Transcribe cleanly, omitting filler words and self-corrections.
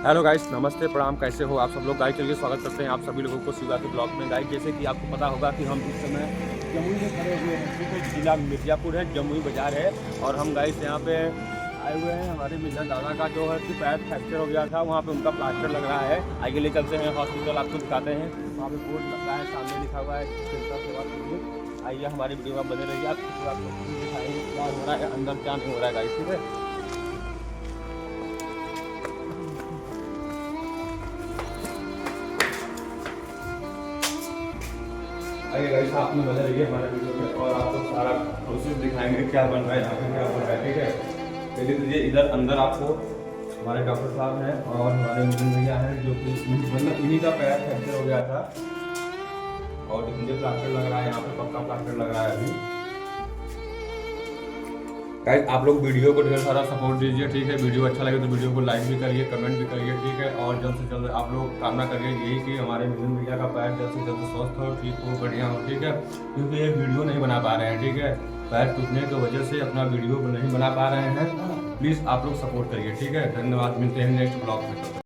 Hello guys, नमस्ते, प्रणाम। कैसे हो आप सब लोग? गाइस चलिए स्वागत करते हैं आप सभी लोगों को शिवा के ब्लॉग में। गाइस जैसे कि आपको पता होगा कि हम इस समय जमुई में खड़े हुए हैं, ठीक है। जिला मिर्ज़ापुर है, जमुई बाज़ार है। और हम गाइस यहाँ पे आए हुए हैं। हमारे मिर्जा दादा का जो है कि पैर फ्रैक्चर हो गया था, वहाँ पे उनका प्लास्टर लग रहा है। आइए ले चलते हैं हॉस्पिटल, आपको दिखाते हैं। वहाँ पे बोर्ड लग रहा है, सामने लिखा हुआ है चिकित्सा सेवा क्लिनिक। आइए हमारी वीडियो में बने रहिए, आपको दिखाएंगे क्या हो रहा है अंदर, क्या नहीं हो रहा है गाइस, ठीक है। आइए गाइस, आप में बने रहिए हमारे वीडियो में और आपको सारा प्रोसेस दिखाएंगे क्या बन रहा है यहाँ पे, क्या बन रहा है, ठीक है। चलिए तो ये इधर अंदर आपको हमारे डॉक्टर साहब हैं और हमारे मिलन भैया हैं, जो कि मतलब इन्हीं का पैर फ्रैक्चर हो गया था और मुझे प्लास्टर लग रहा है यहाँ पे, पक्का प्लास्टर लग रहा है अभी। गाइस आप लोग वीडियो को ढेर सारा सपोर्ट दीजिए, ठीक है। वीडियो अच्छा लगे तो वीडियो को लाइक भी करिए, कमेंट भी करिए, ठीक है। और जल्द से जल्द आप लोग कामना करिए यही कि हमारे मिलन भैया का पैर जल्द से जल्द स्वस्थ हो, ठीक हो, बढ़िया हो, ठीक है। क्योंकि ये वीडियो नहीं बना पा रहे हैं, ठीक है। पैर टूटने की वजह से अपना वीडियो नहीं बना पा रहे हैं। प्लीज़ आप लोग सपोर्ट करिए, ठीक है। धन्यवाद, मिलते हैं नेक्स्ट ब्लॉग में।